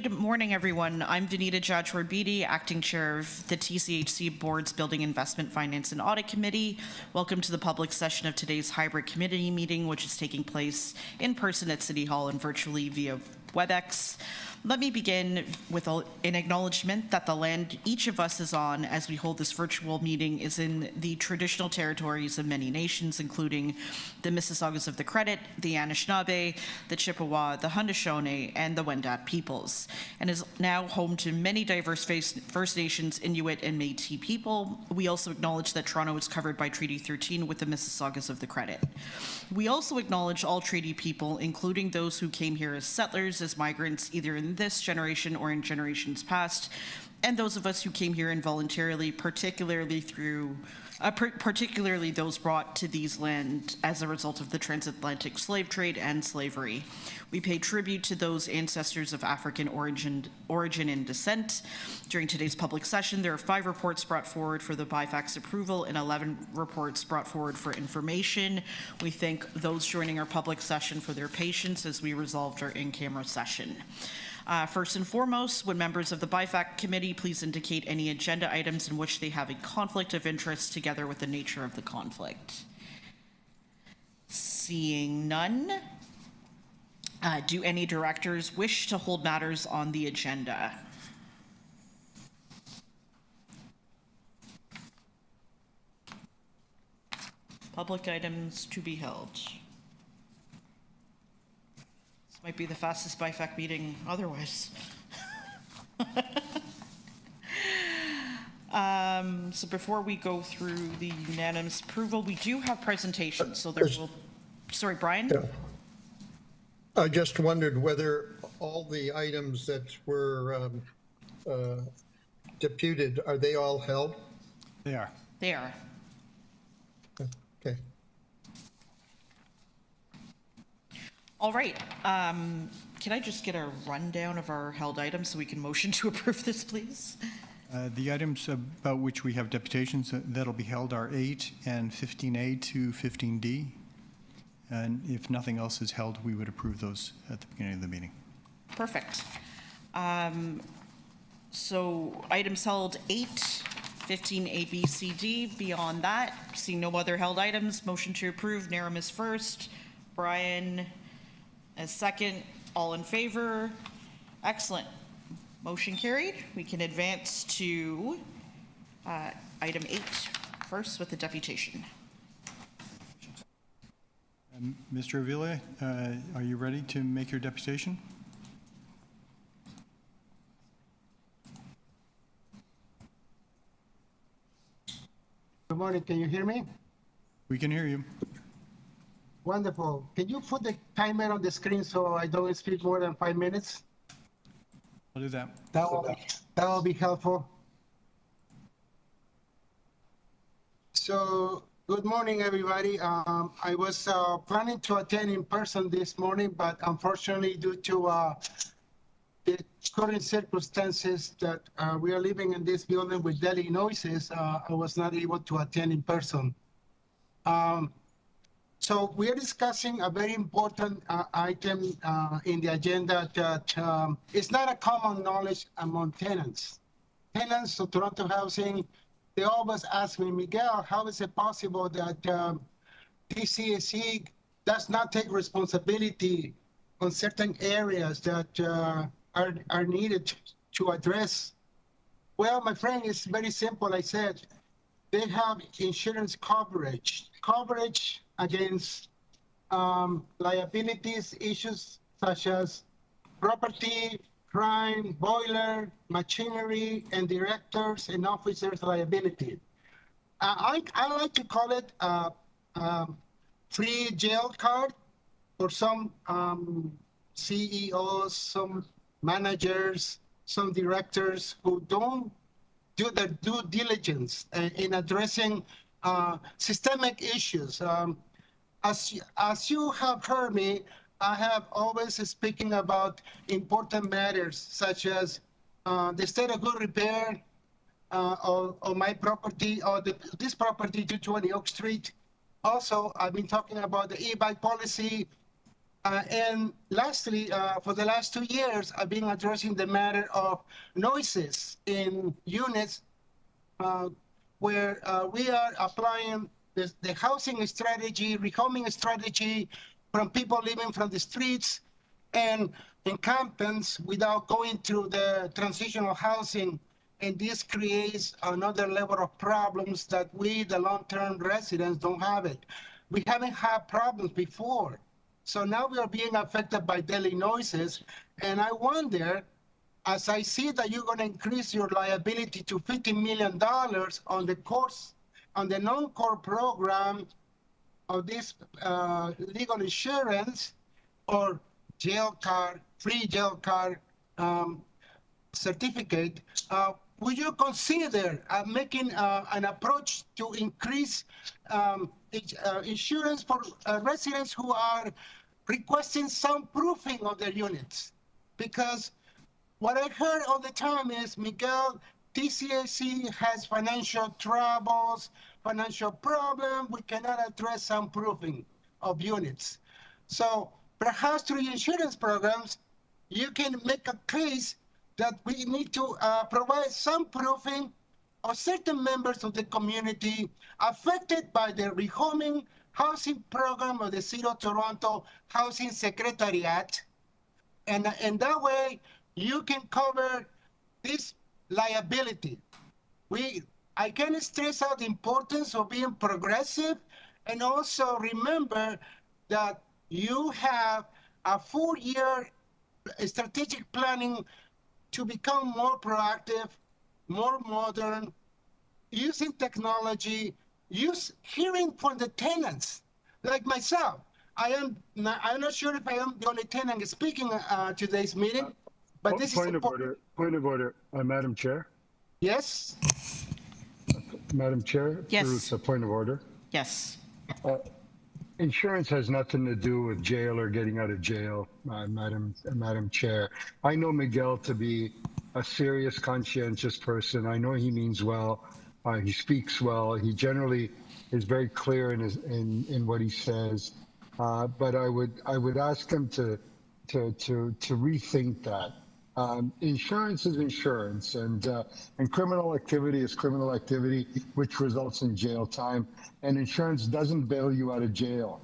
Good morning, everyone. I'm Vanita Jajwar-Beatty, Acting Chair of the TCHC Board's Building Investment Finance and Audit Committee. Welcome to the public session of today's hybrid committee meeting, which is taking place in person at City Hall and virtually via WebEx. Let me begin with an acknowledgement that the land each of us is on as we hold this virtual meeting is in the traditional territories of many nations, including the Mississaugas of the Credit, the Anishinaabe, the Chippewa, the Haudenosaunee, and the Wendat peoples, and is now home to many diverse First Nations, Inuit, and Métis people. We also acknowledge that Toronto is covered by Treaty 13 with the Mississaugas of the Credit. We also acknowledge all treaty people, including those who came here as settlers, as migrants, either in this generation or in generations past, and those of us who came here involuntarily, particularly those brought to these lands as a result of the transatlantic slave trade and slavery. We pay tribute to those ancestors of African origin and descent. During today's public session, there are 5 reports brought forward for the BIFAC's approval and 11 reports brought forward for information. We thank those joining our public session for their patience as we resolved our in-camera session. First and foremost, would members of the BIFAC committee please indicate any agenda items in which they have a conflict of interest together with the nature of the conflict? Seeing none, do any directors wish to hold matters on the agenda? Public items to be held. Might be the fastest BIFAC meeting otherwise. So before we go through the unanimous approval, we do have presentations. So there will, sorry, Brian? Yeah. I just wondered whether all the items that were deputed, are they all held? They are. They are. Okay. All right. Can I just get a rundown of our held items so we can motion to approve this, please? The items about which we have deputations that'll be held are 8 and 15A to 15D. And if nothing else is held, we would approve those at the beginning of the meeting. Perfect. So items held 8, 15A, B, C, D. Beyond that, seeing no other held items, motion to approve. Naram is first. Brian as second. All in favor? Excellent. Motion carried. We can advance to item 8 first with the deputation. Mr. Avila, are you ready to make your deputation? Good morning. Can you hear me? We can hear you. Wonderful. Can you put the timer on the screen so I don't speak more than 5 minutes? I'll do that. That will be helpful. So, good morning, everybody. I was planning to attend in person this morning, but unfortunately, due to the current circumstances that we are living in this building with daily noises, I was not able to attend in person. So we are discussing a very important item in the agenda that is not a common knowledge among tenants. Tenants of Toronto Housing, they always ask me, Miguel, how is it possible that TCHC does not take responsibility on certain areas that are needed to address? Well, my friend, it's very simple. I said, they have insurance coverage against liabilities issues such as property, crime, boiler, machinery, and directors and officers liability. I like to call it a free jail card for some CEOs, some managers, some directors who don't do their due diligence in addressing systemic issues. As you have heard me, I have always speaking about important matters such as the state of good repair of my property or this property 220 Oak Street. Also, I've been talking about the e-bike policy, And lastly, for the last 2 years, I've been addressing the matter of noises in units where we are applying the housing strategy, rehoming strategy from people living from the streets and encampments without going through the transitional housing. And this creates another level of problems that we, the long-term residents, don't have it. We haven't had problems before. So now we are being affected by daily noises. And I wonder, as I see that you're going to increase your liability to $50 million on the course, on the non-core program of this legal insurance or jail card, free jail card certificate, would you consider making an approach to increase insurance for residents who are requesting soundproofing of their units? Because what I heard all the time is, Miguel, TCHC has financial troubles, financial problems. We cannot address soundproofing of units. So perhaps through insurance programs, you can make a case that we need to provide soundproofing of certain members of the community affected by the rehoming housing program of the City of Toronto Housing Secretariat. And that way, you can cover this liability. I can stress out the importance of being progressive, and also remember that you have a 4-year strategic planning to become more proactive, more modern, using technology, hearing from the tenants, like myself. I'm not sure if I am the only tenant speaking today's meeting, but this Point is of order. Point of order, Madam Chair. Yes. Madam Chair, Yes. Bruce, a point of order. Yes. Insurance has nothing to do with jail or getting out of jail, Madam Chair. I know Miguel to be a serious, conscientious person. I know he means well. He speaks well. He generally is very clear in what he says. But I would ask him to rethink that. Insurance is insurance, and criminal activity is criminal activity, which results in jail time. And insurance doesn't bail you out of jail,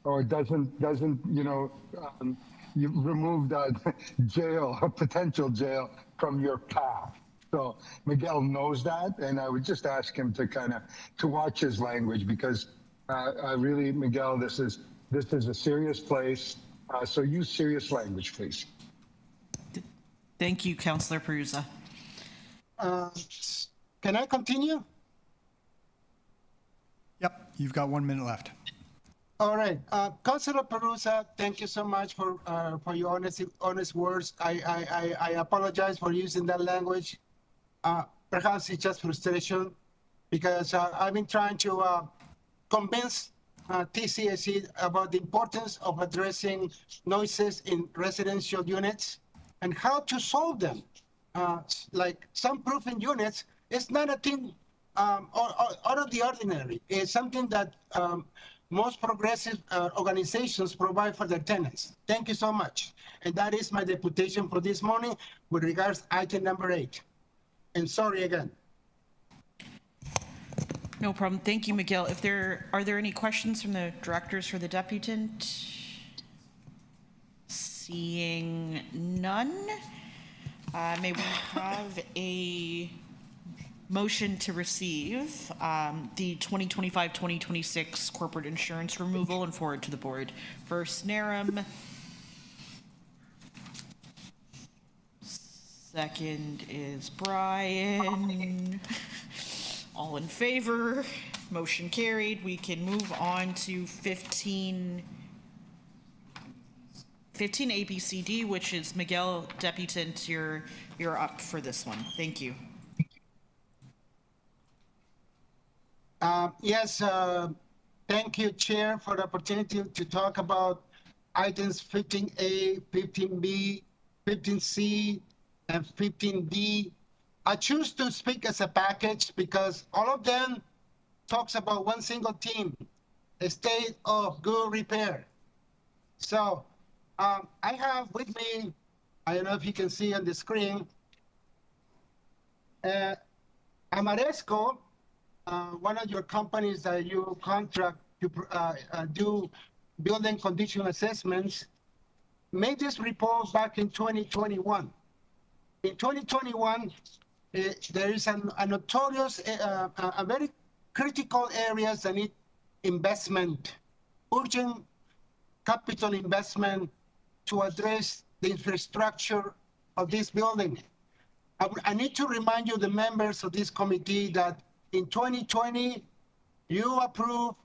or doesn't you remove that jail or potential jail from your path. So Miguel knows that, and I would just ask him to watch his language, because I really, Miguel, this is a serious place. So use serious language, please. Thank you, Councillor Perusa. Can I continue? Yep, you've got 1 minute left. All right, Councilor Perusa, thank you so much for your honest words. I apologize for using that language. Perhaps it's just frustration, because I've been trying to convince TCHC about the importance of addressing noises in residential units and how to solve them. Like soundproofing units, it's not a thing out of the ordinary. It's something that most progressive organizations provide for their tenants. Thank you so much. And that is my deputation for this morning with regards to item number 8. And sorry again. No problem. Thank you, Miguel. Are there any questions from the directors for the deputant? Seeing none, may we have a motion to receive the 2025-2026 corporate insurance removal and forward to the board? First, Narum. Second is Brian. All in favor? Motion carried. We can move on to 15 ABCD, which is Miguel Deputant. You're up for this one. Thank you. Yes, thank you, Chair, for the opportunity to talk about items 15A, 15B, 15C, and 15D. I choose to speak as a package because all of them talks about one single theme, a state of good repair. So I have with me, I don't know if you can see on the screen, Amaresco, one of your companies that you contract to do building condition assessments, made this report back in 2021. In 2021, there is a notorious, a very critical areas that need investment, urgent capital investment to address the infrastructure of this building. I need to remind you, the members of this committee, that in 2020, you approved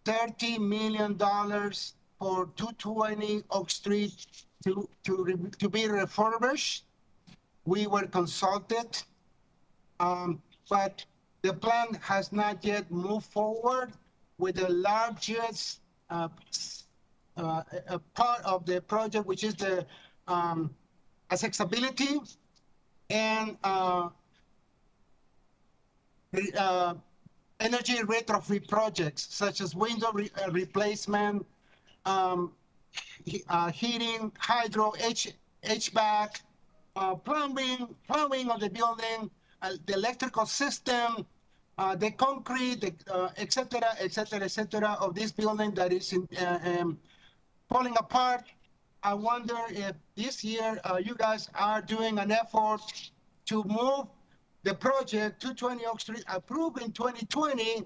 $30 million for 220 Oak Street to be refurbished. We were consulted, but the plan has not yet moved forward with the largest part of the project, which is the accessibility and energy retrofit projects, such as window replacement, heating, hydro, HVAC, plumbing of the building, the electrical system, the concrete, et cetera, of this building that is falling apart. I wonder if this year you guys are doing an effort to move the project 220 Oak Street, approved in 2020,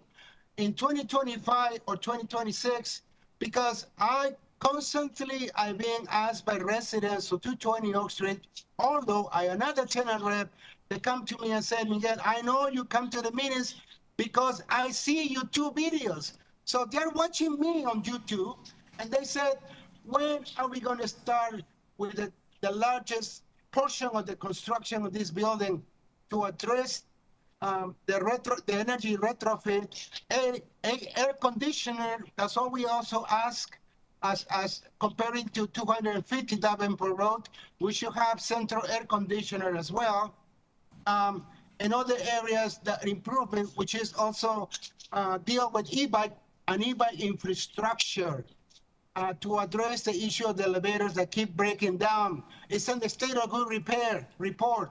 in 2025 or 2026, because I'm being asked by residents of 220 Oak Street, although I another tenant rep, they come to me and said, Miguel, I know you come to the meetings because I see YouTube videos. So they're watching me on YouTube, and they said, when are we going to start with the largest portion of the construction of this building to address the energy retrofit, air conditioner? That's all we also ask. As comparing to 250 Davenport Road, we should have central air conditioner as well. And other areas that improvement, which is also deal with e-bike and e-bike infrastructure. To address the issue of the elevators that keep breaking down. It's in the state of good repair report.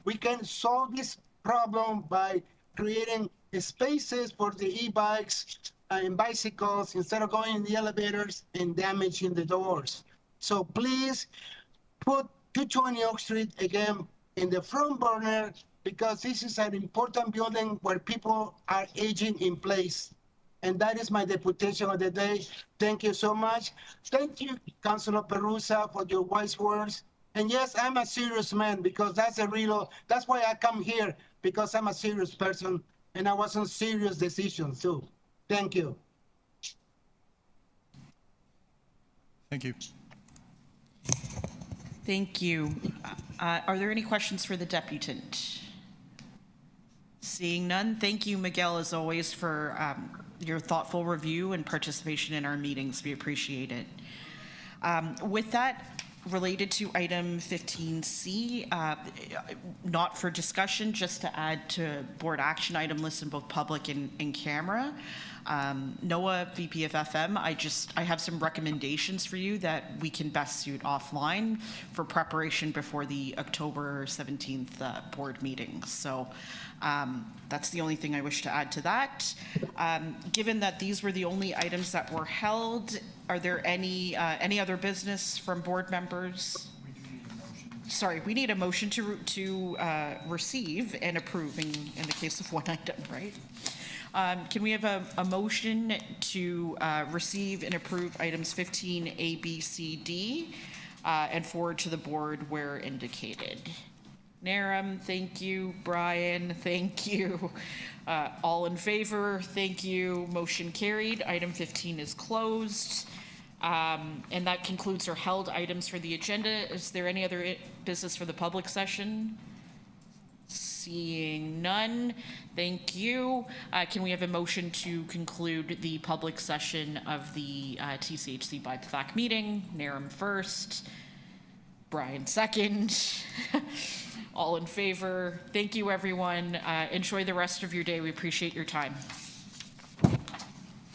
We can solve this problem by creating spaces for the e-bikes and bicycles instead of going in the elevators and damaging the doors. So please put 220 Oak Street again in the front burner, because this is an important building where people are aging in place. And that is my deputation of the day. Thank you so much. Thank you, Councilor Perusa, for your wise words. And yes, I'm a serious man, because that's why I come here, because I'm a serious person and I was on serious decisions too. Thank you. Thank you. Thank you. Are there any questions for the deputant? Seeing none, thank you, Miguel, as always, for your thoughtful review and participation in our meetings. We appreciate it. With that, related to item 15C, not for discussion, just to add to board action item list in both public and in camera. Noah, VP of FM, I have some recommendations for you that we can best suit offline for preparation before the October 17th board meeting. So that's the only thing I wish to add to that. Given that these were the only items that were held, are there any other business from board members? Sorry, we need a motion to receive and approve in the case of one item, right? Can we have a motion to receive and approve items 15 A, B, C, D, and forward to the board where indicated? Naram, thank you. Brian, thank you. All in favor, thank you. Motion carried. Item 15 is closed. And that concludes our held items for the agenda. Is there any other business for the public session? Seeing none, thank you. Can we have a motion to conclude the public session of the TCHC BIFAC meeting? Naram first, Brian second. All in favor. Thank you, everyone. Enjoy the rest of your day. We appreciate your time.